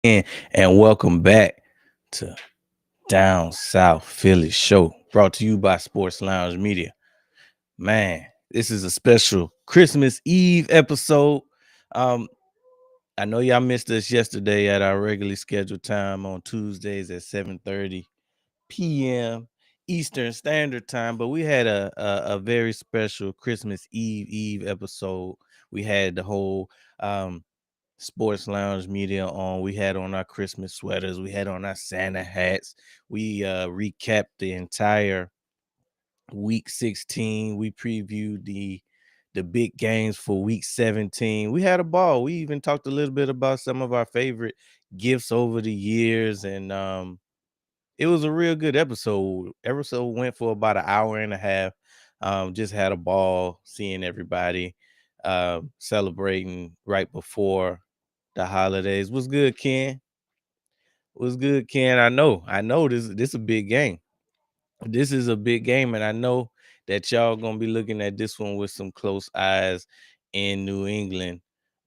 and welcome back to Down South Philly Show, brought to you by Sports Lounge Media. Man, this is a special Christmas Eve episode. Um, I know y'all missed us yesterday at our regularly scheduled time on Tuesdays at 7:30 p.m. Eastern Standard Time, but we had a very special Christmas Eve episode. We had the whole Sports Lounge Media on. We had on our Christmas sweaters. We had on our Santa hats. We recapped the entire week 16. We previewed the big games for week 17. We had a ball. We even talked a little bit about some of our favorite gifts over the years, and it was a real good episode. Episode went for about an hour and a half. Just had a ball seeing everybody celebrating right before the holidays. Was good, Ken? Was good, Ken? I know this is a big game. This is a big game, and I know that y'all gonna be looking at this one with some close eyes in New England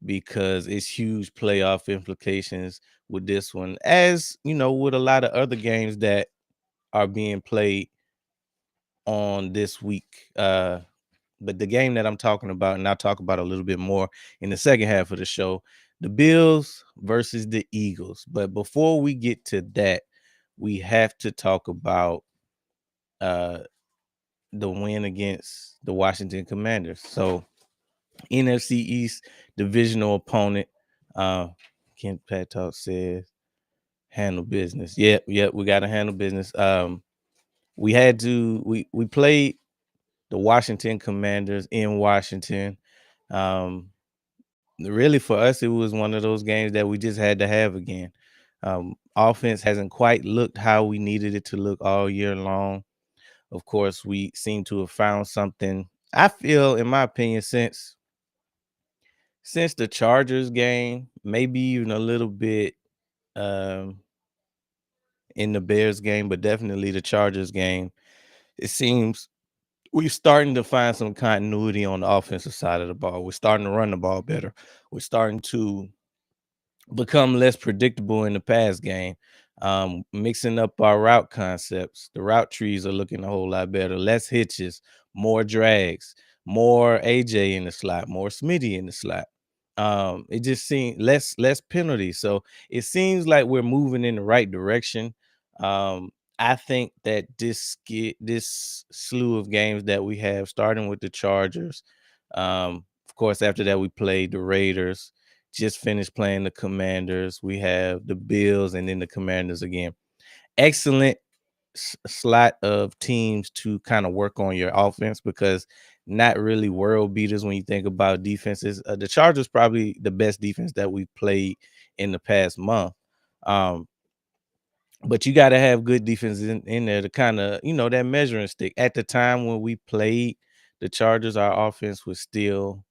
because it's huge playoff implications with this one, as you know, with a lot of other games that are being played on this week. But the game that I'm talking about, and I'll talk about a little bit more in the second half of the show, the Bills versus the Eagles. But before we get to that, we have to talk about uh, the win against the Washington Commanders. So NFC East divisional opponent. Uh, Kent Pat Talk says handle business. Yep, we got to handle business. We played the Washington Commanders in Washington. Um, Really, for us, it was one of those games that we just had to have again. Offense hasn't quite looked how we needed it to look all year long. Of course, we seem to have found something. I feel, in my opinion, since the Chargers game, maybe even a little bit um, in the Bears game, but definitely the Chargers game. It seems we're starting to find some continuity on the offensive side of the ball. We're starting to run the ball better. We're starting to become less predictable in the pass game. Mixing up our route concepts. The route trees are looking a whole lot better. Less hitches, more drags, more AJ in the slot, more Smitty in the slot. It just seems less penalties. So it seems like we're moving in the right direction. Um, I think that this slew of games that we have, starting with the Chargers, of course, after that we played the Raiders, just finished playing the Commanders. We have the Bills and then the Commanders again. Excellent slot of teams to kind of work on your offense because not really world beaters when you think about defenses. The Chargers probably the best defense that we've played in the past month. Um, but you got to have good defenses in there to kind of, that measuring stick. At the time when we played the Chargers, our offense was still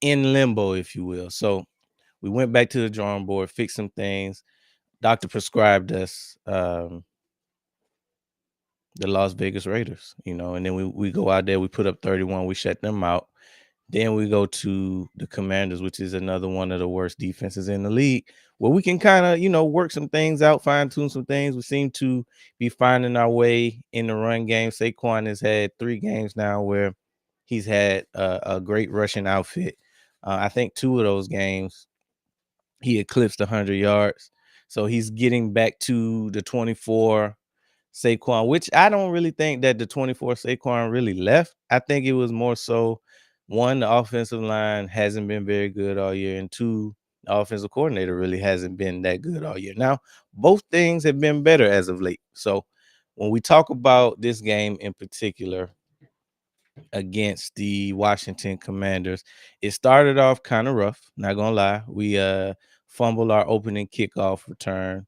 in limbo, if you will. So we went back to the drawing board, fixed some things. Doctor prescribed us the Las Vegas Raiders, and then we go out there, we put up 31, we shut them out. Then we go to the Commanders, which is another one of the worst defenses in the league, where we can kind of, work some things out, fine tune some things. We seem to be finding our way in the run game. Saquon has had 3 games now where he's had a great rushing outfit. I think 2 of those games he eclipsed 100 yards. So he's getting back to the 24 Saquon, which I don't really think that the 24 Saquon really left. I think it was more so, one, the offensive line hasn't been very good all year, and 2, the offensive coordinator really hasn't been that good all year. Now, both things have been better as of late. So when we talk about this game in particular against the Washington Commanders, it started off kind of rough, not gonna lie. We fumbled our opening kickoff return.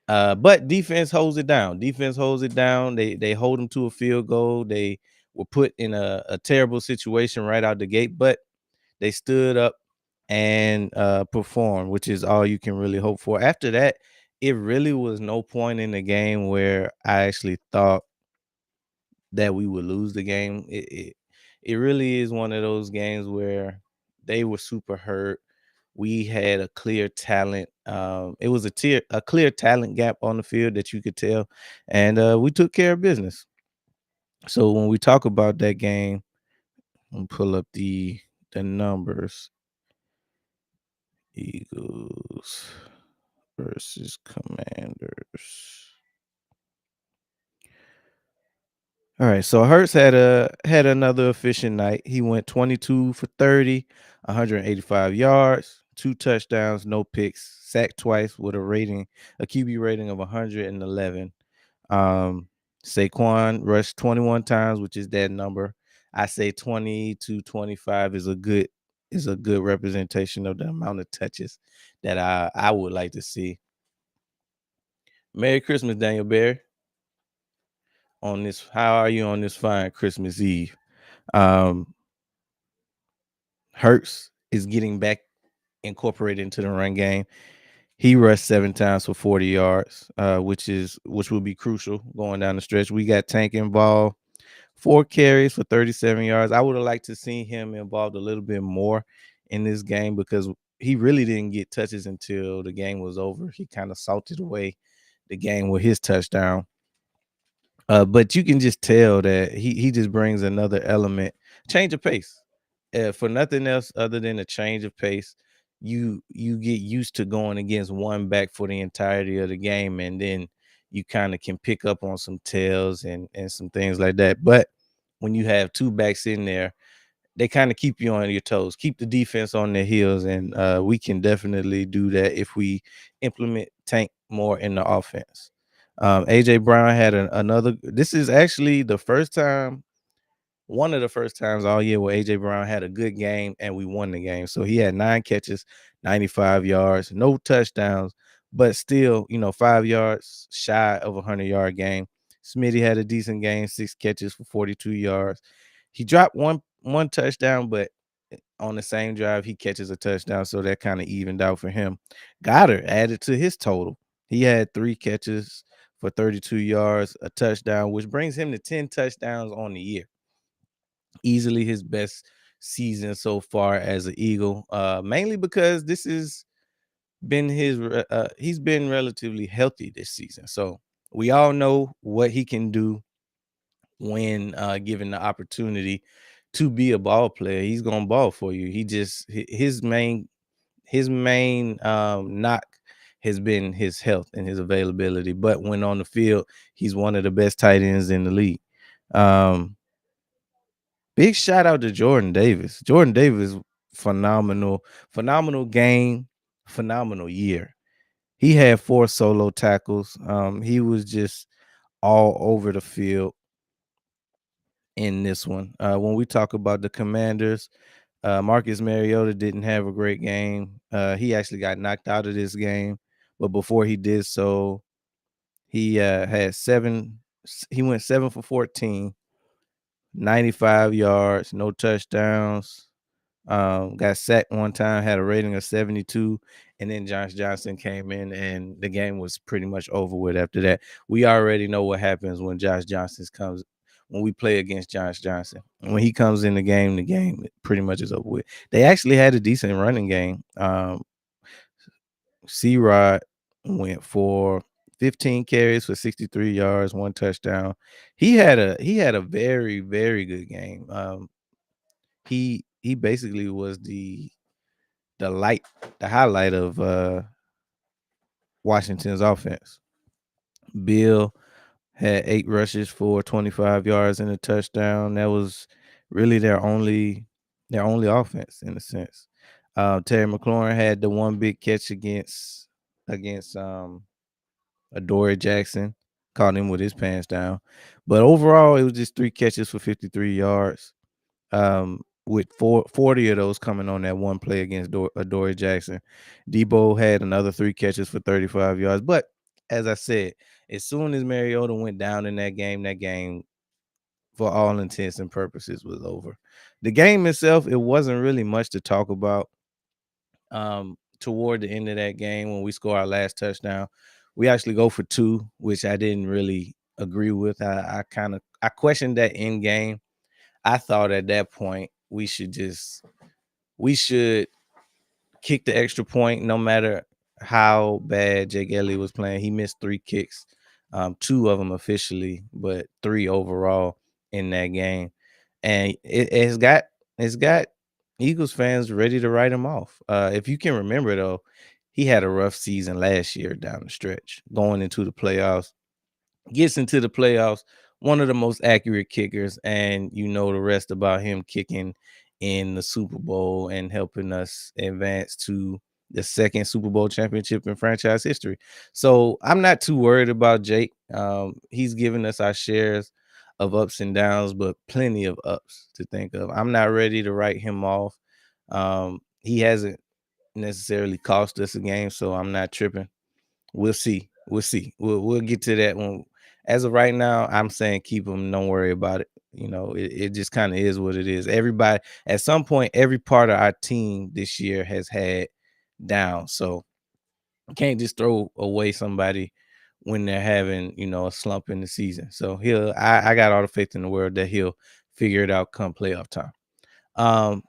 But defense holds it down. Defense holds it down. They hold them to a field goal. They were put in a terrible situation right out the gate, but they stood up and performed, which is all you can really hope for. After that, it really was no point in the game where I actually thought that we would lose the game. It really is one of those games where they were super hurt. we had a clear talent. It was a clear talent gap on the field that you could tell, and we took care of business. So when we talk about that game, I'm pull up the numbers. Eagles versus Commanders. All right, so Hurts had another efficient night. He went 22 for 30, 185 yards, 2 touchdowns, no picks, sacked twice with a QB rating of 111. Um, Saquon rushed 21 times, which is that number. I say 20 to 25 is a good representation of the amount of touches that I would like to see. Merry Christmas, Daniel Barry. How are you on this fine Christmas Eve? Um, Hurts is getting back incorporated into the run game. He rushed 7 times for 40 yards, which will be crucial going down the stretch. We got Tank involved, 4 carries for 37 yards. I would have liked to see him involved a little bit more in this game because he really didn't get touches until the game was over. He kind of salted away the game with his touchdown. But you can just tell that he just brings another element, change of pace. For nothing else other than a change of pace, you get used to going against one back for the entirety of the game, and then you kind of can pick up on some tails and some things like that. But when you have 2 backs in there, they kind of keep you on your toes, keep the defense on their heels, and we can definitely do that if we implement Tank more in the offense. AJ Brown had another. This is actually one of the first times all year where AJ Brown had a good game and we won the game. So he had 9 catches, 95 yards, no touchdowns, but still, 5 yards shy of a 100-yard game. Smitty had a decent game, 6 catches for 42 yards. He dropped one touchdown, but on the same drive, he catches a touchdown, so that kind of evened out for him. Goddard added to his total. He had 3 catches for 32 yards, a touchdown, which brings him to 10 touchdowns on the year. Easily his best season so far as an Eagle, mainly because this has been he's been relatively healthy this season. So we all know what he can do when given the opportunity to be a ball player. He's gonna ball for you. His main knock has been his health and his availability. But when on the field, he's one of the best tight ends in the league. Big shout out to Jordan Davis. Jordan Davis, phenomenal game, phenomenal year. He had 4 solo tackles. He was just all over the field in this one. When we talk about the Commanders, Marcus Mariota didn't have a great game. He actually got knocked out of this game, but before he did so, he he went 7 for 14, 95 yards, no touchdowns. Got sacked one time, had a rating of 72, and then Josh Johnson came in, and the game was pretty much over with after that. We already know what happens when we play against Josh Johnson. When he comes in the game pretty much is over with. They actually had a decent running game. C-Rod went for 15 carries for 63 yards, 1 touchdown. He had a very, very good game. He basically was the highlight of Washington's offense. Bill had 8 rushes for 25 yards and a touchdown. That was really their only offense in a sense. Terry McLaurin had the one big catch against Adoree Jackson, caught him with his pants down. But overall, it was just 3 catches for 53 yards. With 40 of those coming on that one play against Adoree Jackson. Debo had another 3 catches for 35 yards. But as I said, as soon as Mariota went down in that game, for all intents and purposes, was over. The game itself, it wasn't really much to talk about. Toward the end of that game, when we score our last touchdown, we actually go for 2, which I didn't really agree with. I questioned that in game. I thought at that point we should kicked the extra point no matter how bad Jake Elliott was playing. He missed 3 kicks, 2 of them officially, but 3 overall in that game. And it's got Eagles fans ready to write him off. If you can remember though, he had a rough season last year down the stretch, going into the playoffs. Gets into the playoffs, one of the most accurate kickers, and you know the rest about him kicking in the Super Bowl and helping us advance to the second Super Bowl championship in franchise history. So I'm not too worried about Jake. He's given us our shares of ups and downs, but plenty of ups to think of. I'm not ready to write him off. He hasn't necessarily cost us a game, so I'm not tripping. We'll see. We'll see. We'll get to that one. As of right now, I'm saying keep him. Don't worry about it. You know, it just kind of is what it is. Everybody at some point, every part of our team this year has had down. So you can't just throw away somebody when they're having, a slump in the season. So I got all the faith in the world that he'll figure it out come playoff time. Um,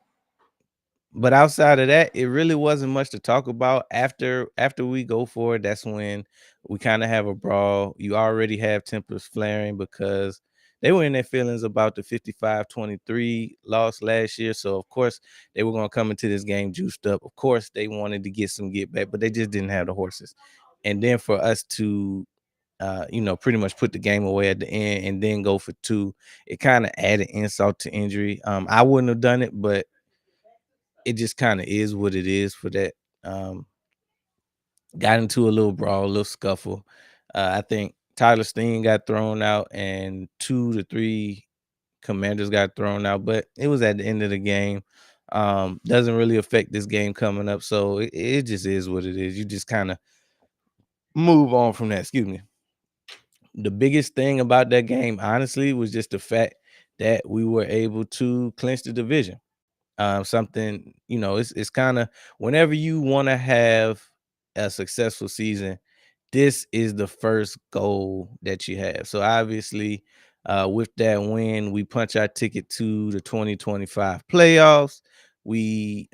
but outside of that, it really wasn't much to talk about. After we go forward, that's when we kind of have a brawl. You already have tempers flaring because they were in their feelings about the 55-23 loss last year. So of course they were going to come into this game juiced up. Of course they wanted to get some get back, but they just didn't have the horses. And then for us to pretty much put the game away at the end and then go for 2, it kind of added insult to injury. I wouldn't have done it, but it just kind of is what it is for that. Um, got into a little brawl, a little scuffle. I think Tyler Steen got thrown out and 2 to 3 commanders got thrown out, but it was at the end of the game. Doesn't really affect this game coming up. So it just is what it is. You just kind of move on from that. Excuse me. The biggest thing about that game, honestly, was just the fact that we were able to clinch the division. Something, it's kind of whenever you want to have a successful season, this is the first goal that you have. So obviously, with that win, we punch our ticket to the 2025 playoffs. We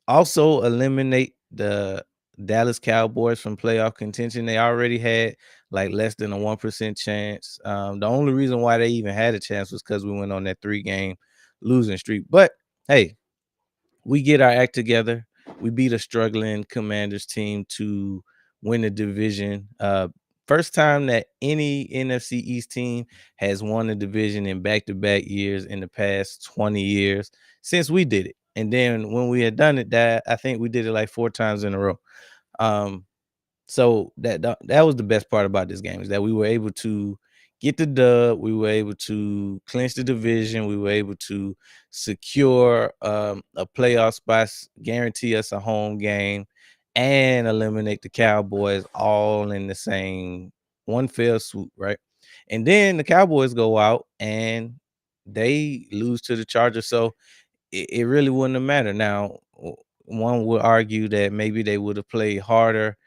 also eliminate the Dallas Cowboys from playoff contention. They already had like less than a 1% chance. The only reason why they even had a chance was because we went on that 3-game losing streak. But hey, we get our act together. We beat a struggling Commanders team to win the division. First time that any NFC East team has won the division in back-to-back years in the past 20 years since we did it. And then when we had done it, that I think we did it like 4 times in a row. Um, so that was the best part about this game, is that we were able to get the dub. We were able to clinch the division. We were able to secure a playoff spot, guarantee us a home game, and eliminate the Cowboys all in the same one fell swoop, right? And then the Cowboys go out and they lose to the Chargers. So it really wouldn't have mattered. Now, one would argue that maybe they would have played harder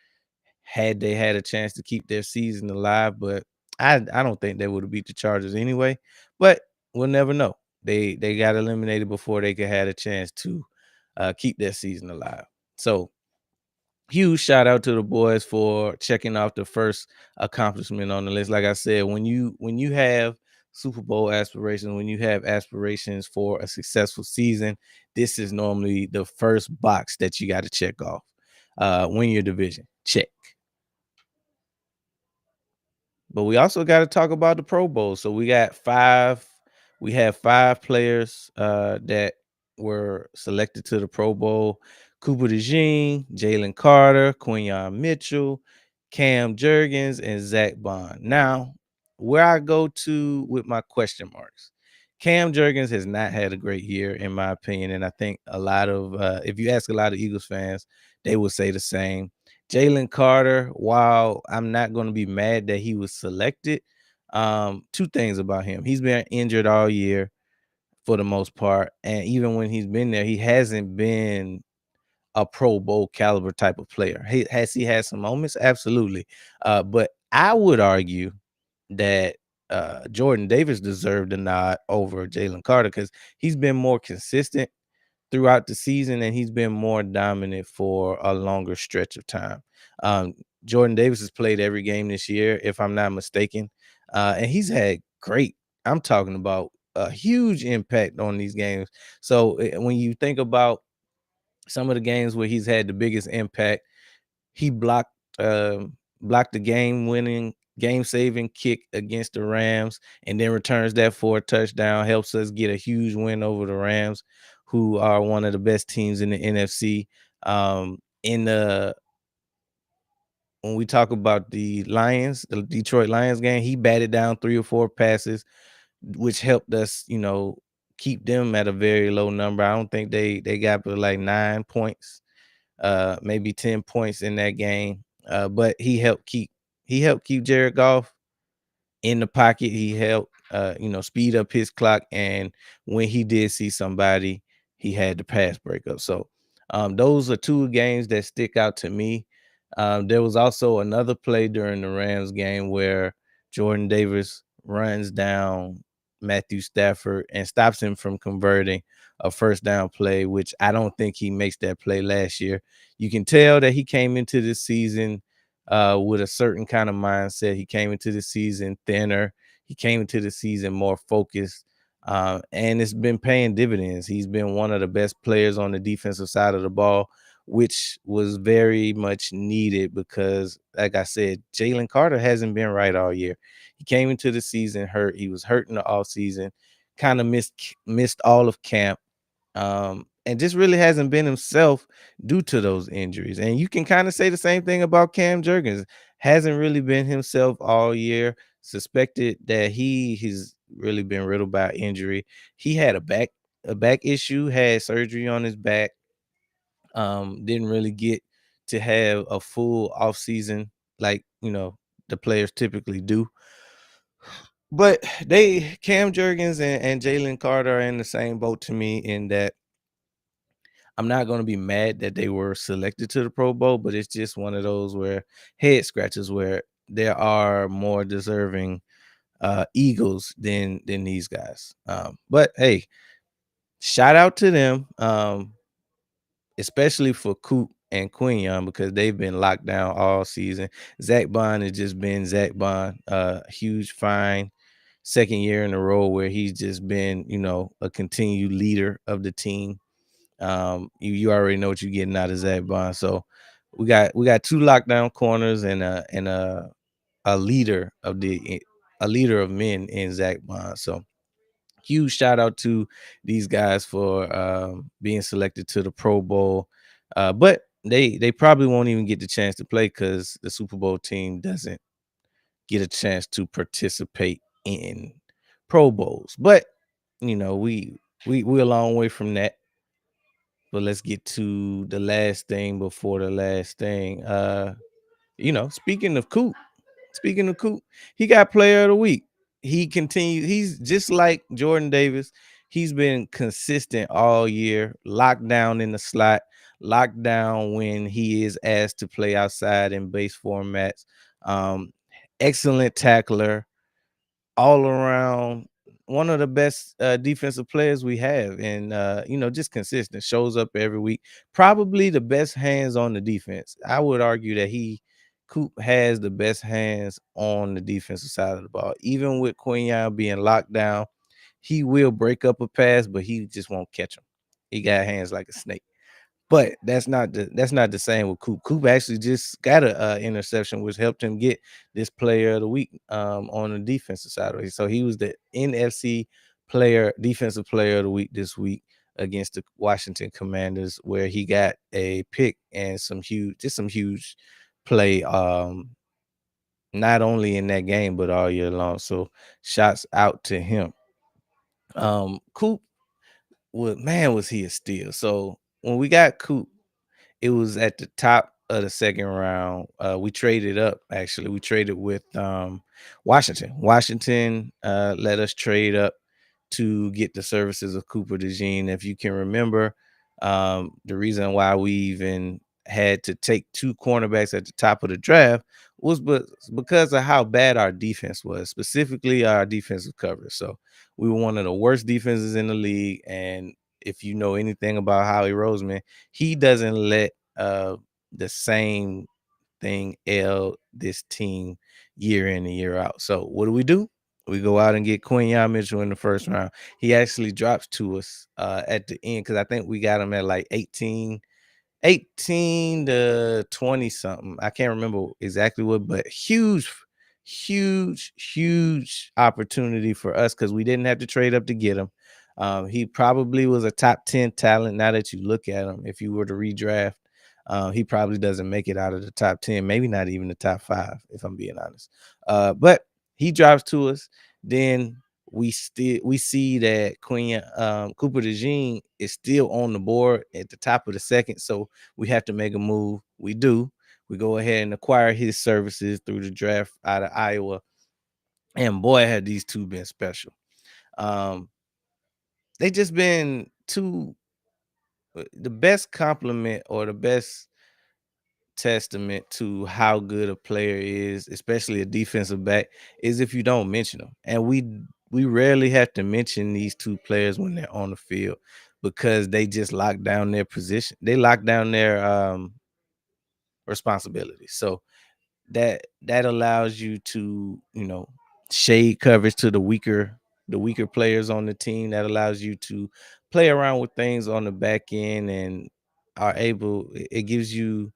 had they had a chance to keep their season alive, but I don't think they would have beat the Chargers anyway. But we'll never know. They got eliminated before they could have a chance to keep their season alive. So huge shout out to the boys for checking off the first accomplishment on the list. Like I said, when you have Super Bowl aspirations, when you have aspirations for a successful season, this is normally the first box that you got to check off. Win your division, check. But we also got to talk about the Pro Bowl. So we have 5 players that were selected to the Pro Bowl: Cooper DeJean, Jalen Carter, Quinyon Mitchell, Cam Jurgens, and Zach Bond. Now, where I go to with my question marks, Cam Jurgens has not had a great year, in my opinion. And I think a lot of, if you ask a lot of Eagles fans, they will say the same. Jalen Carter, while I'm not going to be mad that he was selected, 2 things about him. He's been injured all year for the most part. And even when he's been there, he hasn't been a Pro Bowl caliber type of player. Has he had some moments? Absolutely. But I would argue that Jordan Davis deserved a nod over Jalen Carter because he's been more consistent throughout the season, and he's been more dominant for a longer stretch of time. Um, Jordan Davis has played every game this year, if I'm not mistaken, and he's had great. I'm talking about a huge impact on these games. So when you think about some of the games where he's had the biggest impact, he blocked the game saving kick against the Rams, and then returns that for a touchdown. Helps us get a huge win over the Rams, who are one of the best teams in the NFC. In the When we talk about the Detroit Lions game, he batted down 3 or 4 passes, which helped us, keep them at a very low number. I don't think they got but like 9 points, maybe 10 points in that game. But he helped keep Jared Goff in the pocket. He helped speed up his clock, and when he did see somebody, he had the pass breakup. So those are two games that stick out to me. There was also another play during the Rams game where Jordan Davis runs down Matthew Stafford and stops him from converting a first down play, which I don't think he makes that play last year. You can tell that he came into this season with a certain kind of mindset. He came into the season thinner. He came into the season more focused, and it's been paying dividends. He's been one of the best players on the defensive side of the ball, which was very much needed because, like I said, Jalen Carter hasn't been right all year. He came into the season hurt. He was hurt in the offseason, kind of missed all of camp, and just really hasn't been himself due to those injuries. And you can kind of say the same thing about Cam Jurgens. Hasn't really been himself all year. Suspected that he's really been riddled by injury. He had a back issue, had surgery on his back. Didn't really get to have a full off season like the players typically do. But Cam Jurgens and Jalen Carter are in the same boat to me in that I'm not going to be mad that they were selected to the Pro Bowl, but it's just one of those where head scratches where there are more deserving Eagles than these guys. But hey, shout out to them, especially for Coop and Quinion because they've been locked down all season. Zach Bond has just been Zach Bond, huge fine. Second year in a row where he's just been, a continued leader of the team. You already know what you're getting out of Zach Bond. So we got two lockdown corners and a leader of men in Zach Bond. So huge shout out to these guys for being selected to the Pro Bowl. But they probably won't even get the chance to play because the Super Bowl team doesn't get a chance to participate in Pro Bowls. But we're a long way from that. But let's get to the last thing before the last thing. Speaking of Coop, he got player of the week. He's just like Jordan Davis. He's been consistent all year, locked down in the slot, locked down when he is asked to play outside in base formats. Excellent tackler, all around one of the best defensive players we have, and just consistent, shows up every week. Probably the best hands on the defense. I would argue that Coop has the best hands on the defensive side of the ball. Even with Quinion being locked down, he will break up a pass, but he just won't catch them. He got hands like a snake. But that's not the same with Coop. Coop actually just got a interception, which helped him get this player of the week on the defensive side of it. So he was the NFC defensive player of the week this week against the Washington Commanders, where he got a pick and some huge play, not only in that game but all year long. So shots out to him. Coop, was he a steal? So when we got Coop, it was at the top of the second round. We traded up, actually. We traded with Washington. Washington let us trade up to get the services of Cooper DeJean. If you can remember, the reason why we even had to take two cornerbacks at the top of the draft was because of how bad our defense was, specifically our defensive coverage. So we were one of the worst defenses in the league, and if you know anything about Howie Roseman, he doesn't let the same thing ail this team year in and year out. So what do? We go out and get Quinyon Mitchell in the first round. He actually drops to us at the end because I think we got him at like 18 to 20 something. I can't remember exactly what, but huge opportunity for us because we didn't have to trade up to get him. He probably was a top 10 talent. Now that you look at him, if you were to redraft, he probably doesn't make it out of the top 10, maybe not even the top 5, if I'm being honest. But he drops to us. Then we see that Queen Cooper DeJean is still on the board at the top of the second. So we have to make a move. We do. We go ahead and acquire his services through the draft out of Iowa. And boy, had these two been special. They just been the best compliment or the best testament to how good a player is, especially a defensive back, is if you don't mention them. And we rarely have to mention these two players when they're on the field because they just lock down their position. They lock down their responsibilities. So that allows you to, shade coverage to the weaker players on the team. That allows you to play around with things on the back end and it gives you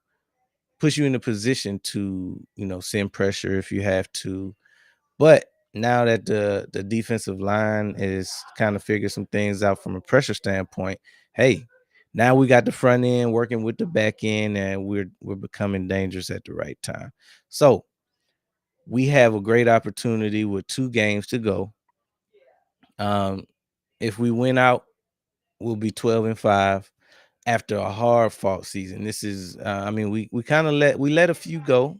puts you in a position to, send pressure if you have to. But now that the defensive line is kind of figured some things out from a pressure standpoint, hey, now we got the front end working with the back end, and we're becoming dangerous at the right time. So we have a great opportunity with 2 games to go. If we win out, we'll be 12-5 after a hard fought season. This is, we kind of let a few go,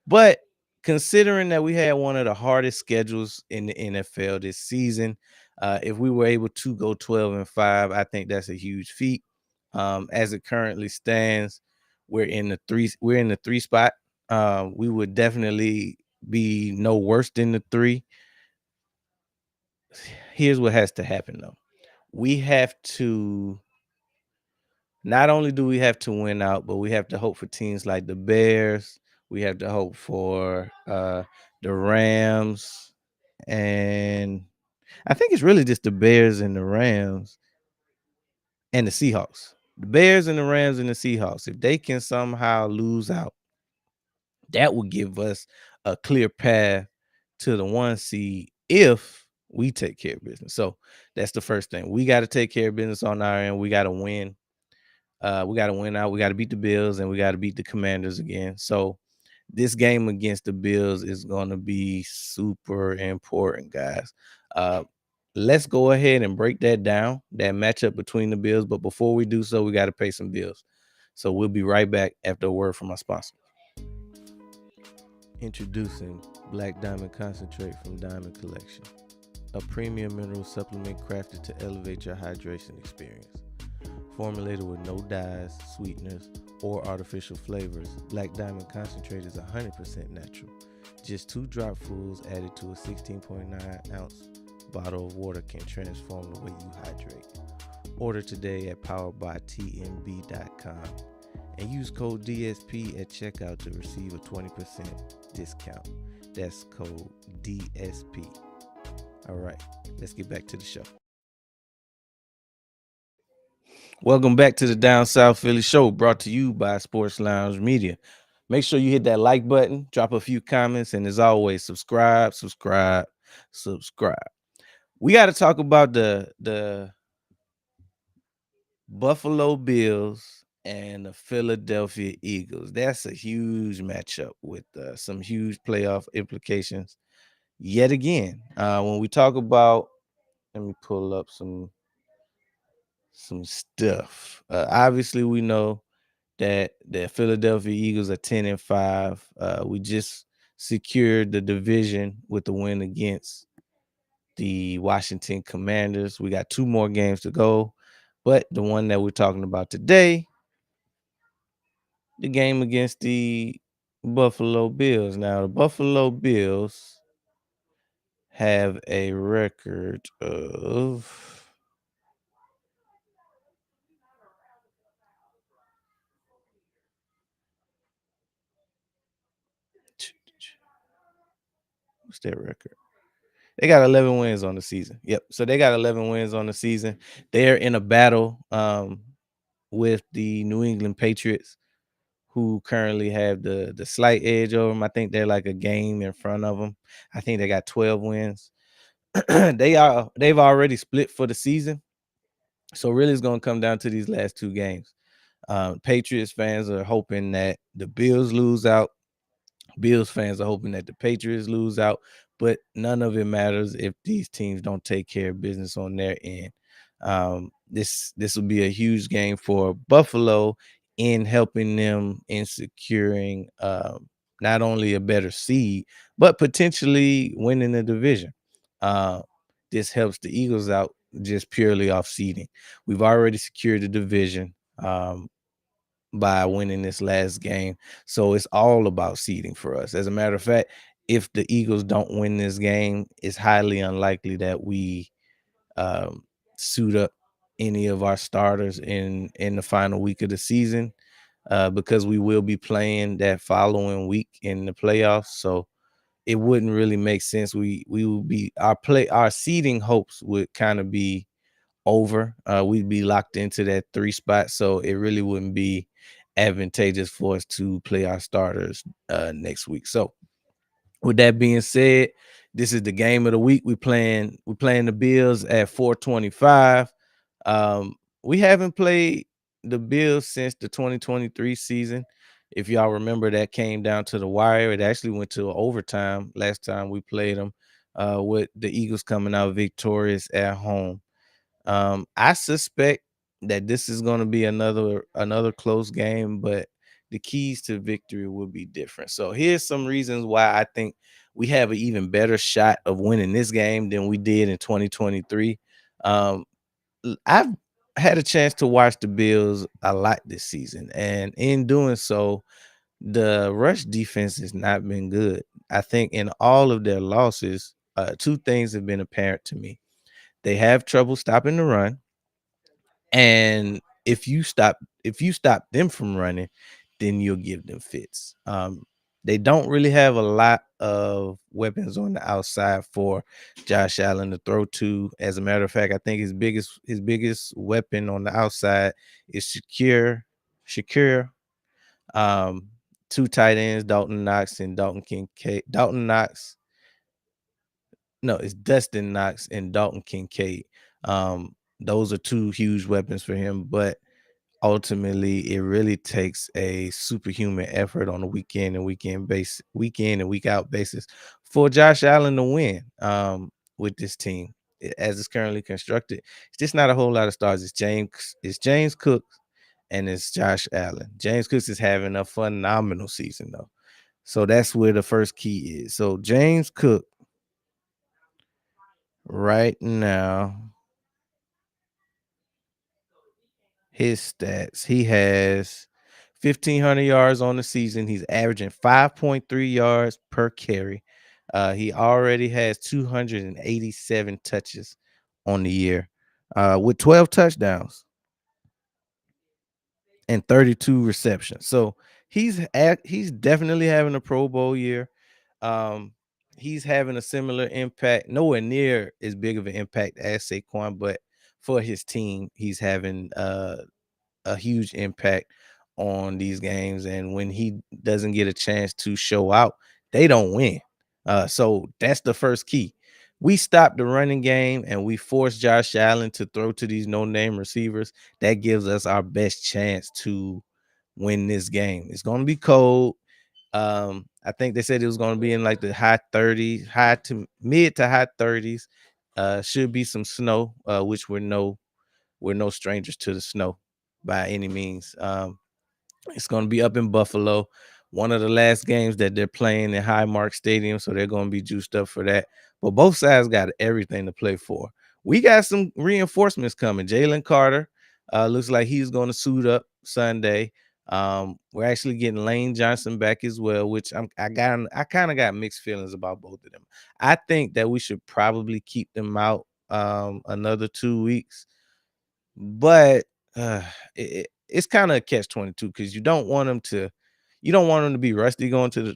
but considering that we had one of the hardest schedules in the NFL this season, if we were able to go 12-5, I think that's a huge feat. As it currently stands, we're in the 3 spot. We would definitely be no worse than the 3. Here's what has to happen though. We have to Not only do we have to win out, but we have to hope for teams like the Bears. We have to hope for the Rams, and I think it's really just the Bears and the Rams and the Seahawks. The Bears and the Rams and the Seahawks. If they can somehow lose out, that would give us a clear path to the 1 seed if we take care of business. So that's the first thing. We got to take care of business on our end. We got to win. We got to win out. We got to beat the Bills and we got to beat the Commanders again. So this game against the Bills is going to be super important, guys. Let's go ahead and break that down, that matchup between the Bills. But before we do so, we got to pay some bills. So we'll be right back after a word from our sponsor. Introducing Black Diamond Concentrate from Diamond Collection, a premium mineral supplement crafted to elevate your hydration experience. Formulated with no dyes, sweeteners, or artificial flavors, Black Diamond Concentrate is 100% natural. Just 2 dropfuls added to a 16.9 ounce bottle of water can transform the way you hydrate. Order today at poweredbytmb.com and use code DSP at checkout to receive a 20% discount. That's code DSP. All right, let's get back to the show. Welcome back to the Down South Philly Show, brought to you by Sports Lounge Media. Make sure you hit that like button, drop a few comments, and as always, subscribe. We got to talk about the Buffalo Bills and the Philadelphia Eagles. That's a huge matchup with some huge playoff implications. Yet again, when we talk about, let me pull up some stuff. Obviously, we know that the Philadelphia Eagles are 10-5. We just secured the division with the win against the Washington Commanders. We got 2 more games to go, but the one that we're talking about today, the game against the Buffalo Bills. Now, the Buffalo Bills have a record of What's their record? They got 11 wins on the season. Yep. So they got 11 wins on the season. They're in a battle with the New England Patriots, who currently have the slight edge over them. I think they're like a game in front of them. I think they got 12 wins. They've already split for the season. So really it's going to come down to these last two games. Patriots fans are hoping that the Bills lose out. Bills fans are hoping that the Patriots lose out, but none of it matters if these teams don't take care of business on their end. This will be a huge game for Buffalo in helping them in securing not only a better seed, but potentially winning the division. Uh, this helps the Eagles out just purely off seeding. We've already secured the division. By winning this last game. So it's all about seeding for us. As a matter of fact, if the Eagles don't win this game, it's highly unlikely that we um, suit up any of our starters in the final week of the season because we will be playing that following week in the playoffs. So it wouldn't really make sense. We would be our seeding hopes would kind of be over. We'd be locked into that 3 spot, so it really wouldn't be advantageous for us to play our starters next week. So with that being said, this is the game of the week. We're playing the Bills at 425. We haven't played the Bills since the 2023 season. If y'all remember, that came down to the wire. It actually went to overtime last time we played them, with the Eagles coming out victorious at home. I suspect that this is going to be another close game, but the keys to victory will be different. So here's some reasons why I think we have an even better shot of winning this game than we did in 2023. Um, I've had a chance to watch the Bills a lot this season, and in doing so, the rush defense has not been good. I think in all of their losses, two things have been apparent to me. They have trouble stopping the run, and if you stop them from running, then you'll give them fits. They don't really have a lot of weapons on the outside for Josh Allen to throw to. As a matter of fact, I think his biggest weapon on the outside is Shakir. Um, Two tight ends, Dalton Knox and Dalton Kincaid. No, it's Dustin Knox and Dalton Kincaid. Those are two huge weapons for him, but ultimately it really takes a superhuman effort on a weekend and week out basis for Josh Allen to win with this team. As it's currently constructed, it's just not a whole lot of stars. It's James Cook and it's Josh Allen. James Cook is having a phenomenal season though. So that's where the first key is. So James Cook right now, his stats, he has 1,500 yards on the season. He's averaging 5.3 yards per carry. He already has 287 touches on the year, with 12 touchdowns and 32 receptions. So he's definitely having a Pro Bowl year. Um, he's having a similar impact, nowhere near as big of an impact as Saquon, but for his team, he's having a huge impact on these games. And when he doesn't get a chance to show out, they don't win. So that's the first key. We stop the running game and we force Josh Allen to throw to these no-name receivers. That gives us our best chance to win this game. It's going to be cold. I think they said it was going to be in like the high 30s, high to mid to high 30s. Should be some snow, which we're no strangers to the snow by any means. It's going to be up in Buffalo, one of the last games that they're playing in Highmark Stadium, so they're going to be juiced up for that. But both sides got everything to play for. We got some reinforcements coming. Jalen Carter looks like he's going to suit up Sunday. We're actually getting Lane Johnson back as well, which I kind of got mixed feelings about both of them. I think that we should probably keep them out another 2 weeks, but it's kind of a catch-22 because you don't want them to be rusty going to the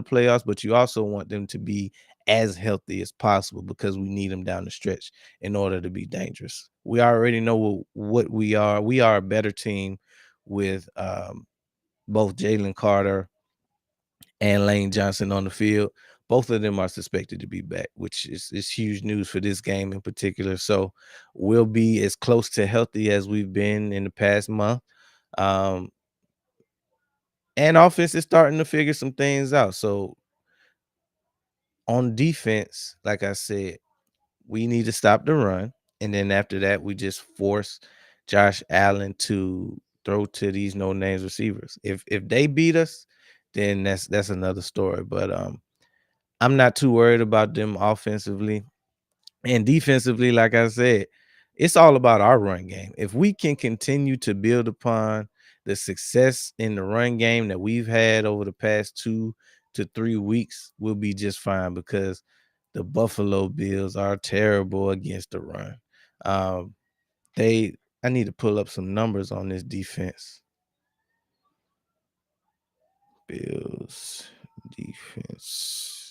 playoffs, but you also want them to be as healthy as possible because we need them down the stretch in order to be dangerous. We already know what we are. We are a better team with both Jalen Carter and Lane Johnson on the field. Both of them are suspected to be back, which is huge news for this game in particular. So we'll be as close to healthy as we've been in the past month. Um, and offense is starting to figure some things out. So on defense, like I said, we need to stop the run. And then after that, we just force Josh Allen to throw to these no names receivers. If they beat us, then that's another story. But I'm not too worried about them offensively. And defensively, like I said, it's all about our run game. If we can continue to build upon the success in the run game that we've had over the past 2 to 3 weeks, we'll be just fine because the Buffalo Bills are terrible against the run. Um, I need to pull up some numbers on this defense. Bills defense.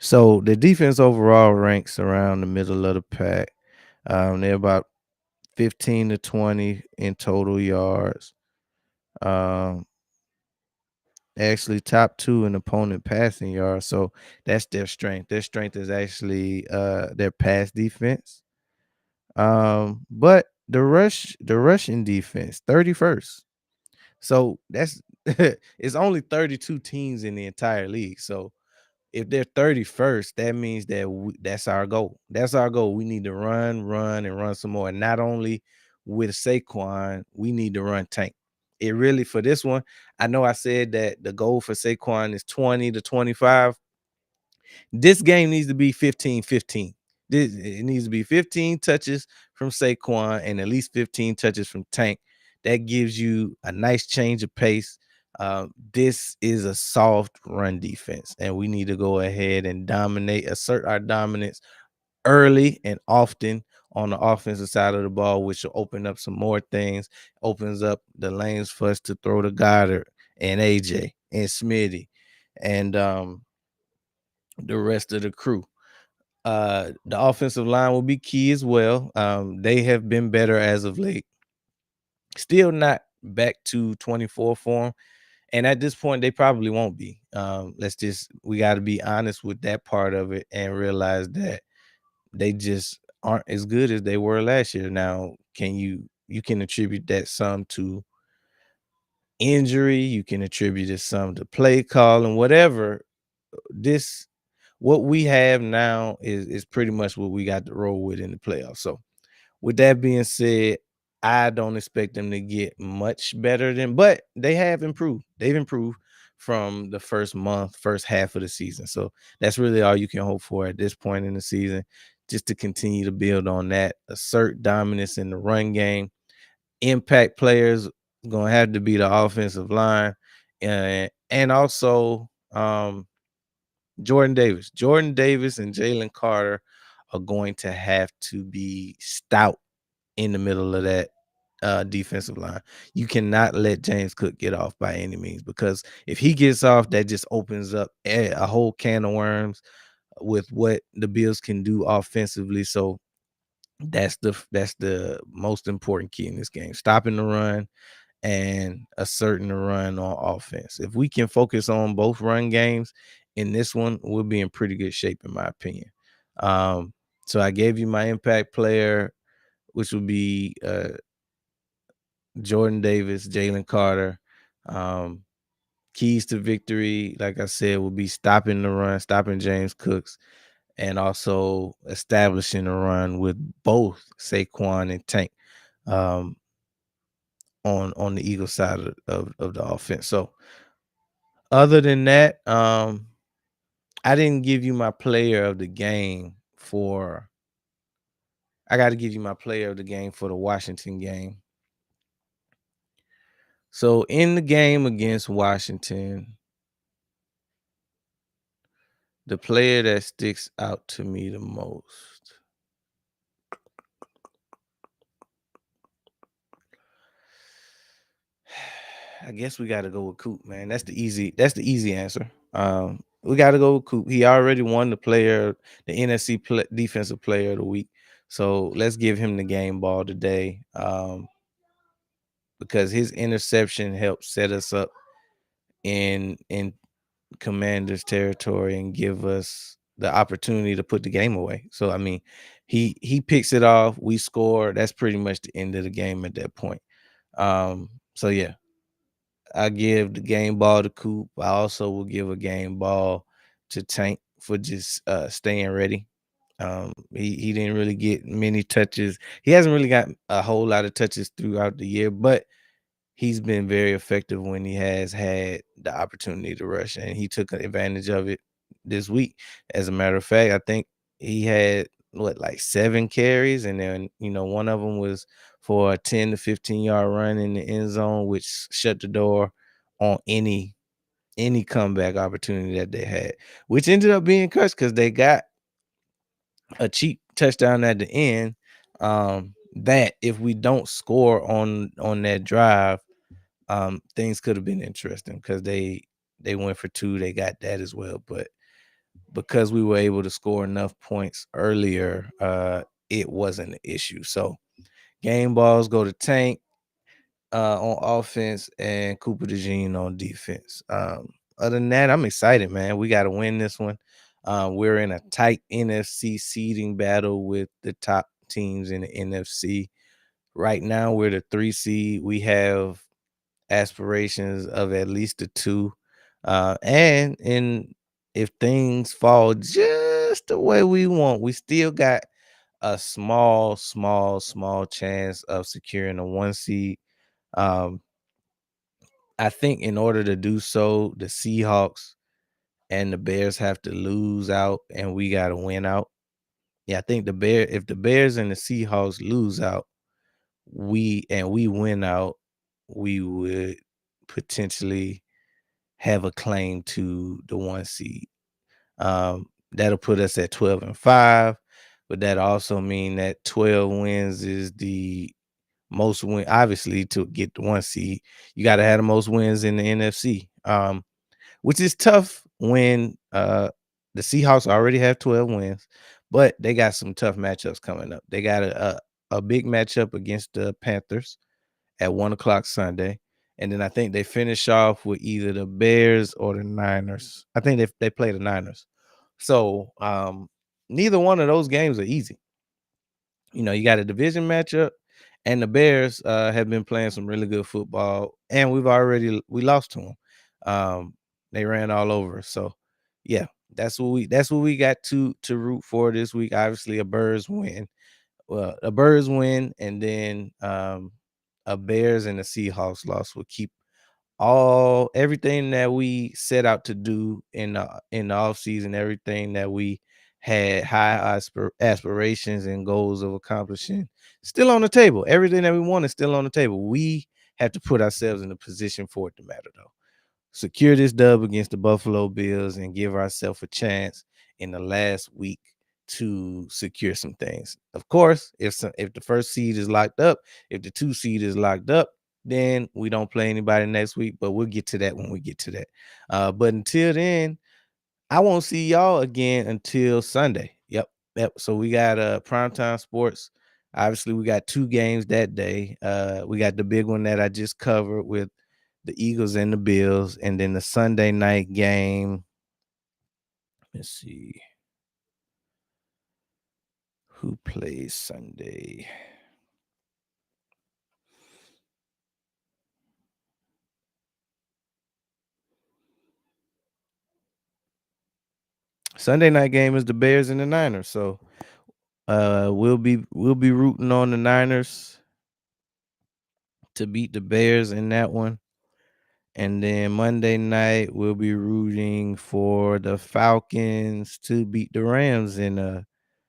So the defense overall ranks around the middle of the pack. They're about 15 to 20 in total yards. Um, actually top two in opponent passing yards. So that's their strength. Their strength is actually their pass defense. But the rushing defense, 31st. So that's it's only 32 teams in the entire league. So if they're 31st, that means that that's our goal. That's our goal. We need to run, and run some more. And not only with Saquon, we need to run Tank. It really, for this one, I know I said that the goal for Saquon is 20 to 25. This game needs to be 15-15. It needs to be 15 touches from Saquon and at least 15 touches from Tank. That gives you a nice change of pace. This is a soft run defense, and we need to go ahead and assert our dominance early and often on the offensive side of the ball, which will open up some more things, opens up the lanes for us to throw to Goddard and AJ and Smitty and the rest of the crew. The offensive line will be key as well. They have been better as of late. Still not back to 24 form. And at this point, they probably won't be. We got to be honest with that part of it and realize that they just aren't as good as they were last year. Now, you can attribute that some to injury, you can attribute it some to play call and whatever. This What we have now is pretty much what we got to roll with in the playoffs. So with that being said, I don't expect them to get much better but they have improved. They've improved from the first half of the season. So that's really all you can hope for at this point in the season, just to continue to build on that, assert dominance in the run game. Impact players gonna have to be the offensive line, and also Jordan Davis and Jalen Carter are going to have to be stout in the middle of that defensive line. You cannot let James Cook get off by any means, because if he gets off, that just opens up a whole can of worms with what the Bills can do offensively. So that's the most important key in this game: stopping the run and asserting the run on offense. If we can focus on both run games in this one, we'll be in pretty good shape, in my opinion. So I gave you my impact player, which would be Jordan Davis, Jalen Carter. Um, Keys to victory, like I said, will be stopping the run, stopping James Cooks, and also establishing a run with both Saquon and Tank on the Eagles side of the offense. So other than that, I didn't give you my player of the game for I got to give you my player of the game for the Washington game. So in the game against Washington, the player that sticks out to me the most, I guess we got to go with Coop, man. That's the easy answer. We got to go with Coop. He already won the NFC defensive player of the week. So let's give him the game ball today. Because his interception helped set us up in Commander's territory and give us the opportunity to put the game away. So I mean, he picks it off, we score. That's pretty much the end of the game at that point. So yeah, I give the game ball to Coop. I also will give a game ball to Tank for just staying ready. He didn't really get many touches. He hasn't really got a whole lot of touches throughout the year, but he's been very effective when he has had the opportunity to rush, and he took advantage of it this week. As a matter of fact, I think he had like 7 carries, and then one of them was for a 10 to 15 yard run in the end zone, which shut the door on any comeback opportunity that they had, which ended up being cuts because they got a cheap touchdown at the end. That if we don't score on that drive, things could have been interesting because they went for 2, they got that as well. But because we were able to score enough points earlier, it wasn't an issue. So game balls go to Tank on offense and Cooper DeJean on defense. Other than that, I'm excited, man. We got to win this one. We're in a tight NFC seeding battle with the top teams in the NFC. Right now, we're the 3 seed. We have aspirations of at least a 2. And if things fall just the way we want, we still got a small chance of securing a 1 seed. Um, I think in order to do so, the Seahawks and the Bears have to lose out, and we got to win out. Yeah, I think if the Bears and the Seahawks lose out, we win out, we would potentially have a claim to the 1 seed. That'll put us at 12-5, but that also mean that 12 wins is the most win. Obviously, to get the 1 seed, you got to have the most wins in the NFC. Which is tough when the Seahawks already have 12 wins, but they got some tough matchups coming up. They got a big matchup against the Panthers at 1 o'clock Sunday. And then I think they finish off with either the Bears or the Niners. I think they play the Niners. So neither one of those games are easy. You got a division matchup, and the Bears have been playing some really good football, and we lost to them. They ran all over us. So yeah, that's what we got to root for this week. Obviously, a Birds win. Well, a Birds win, and then a Bears and a Seahawks loss will keep everything that we set out to do in the offseason, everything that we had high aspirations and goals of accomplishing, still on the table. Everything that we want is still on the table. We have to put ourselves in a position for it to matter, though. Secure this dub against the Buffalo Bills and give ourselves a chance in the last week to secure some things. Of course, if the first seed is locked up, if the 2 seed is locked up, then we don't play anybody next week. But we'll get to that when we get to that. But until then, I won't see y'all again until Sunday. Yep. So we got primetime sports. Obviously, we got 2 games that day. We got the big one that I just covered with the Eagles and the Bills, and then the Sunday night game. Let's see who plays Sunday. Sunday night game is the Bears and the Niners. So we'll be rooting on the Niners to beat the Bears in that one. And then Monday night, we'll be rooting for the Falcons to beat the Rams in a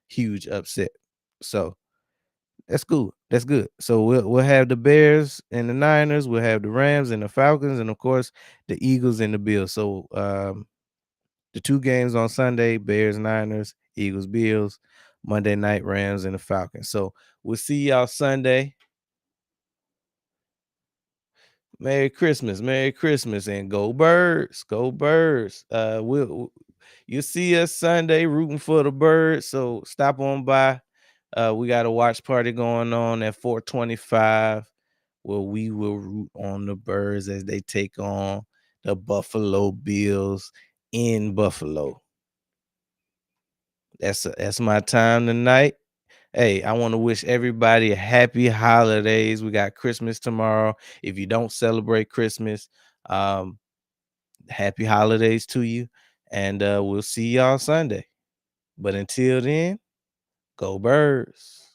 huge upset. So that's cool. That's good. So we'll have the Bears and the Niners. We'll have the Rams and the Falcons, and of course the Eagles and the Bills. So the 2 games on Sunday: Bears, Niners, Eagles, Bills. Monday night, Rams and the Falcons. So we'll see y'all Sunday. Merry Christmas, and go Birds, go Birds. You'll see us Sunday rooting for the Birds, so stop on by. We got a watch party going on at 425 where we will root on the Birds as they take on the Buffalo Bills in Buffalo. That's my time tonight. Hey, I want to wish everybody a happy holidays. We got Christmas tomorrow. If you don't celebrate Christmas, happy holidays to you. And we'll see y'all Sunday. But until then, go Birds.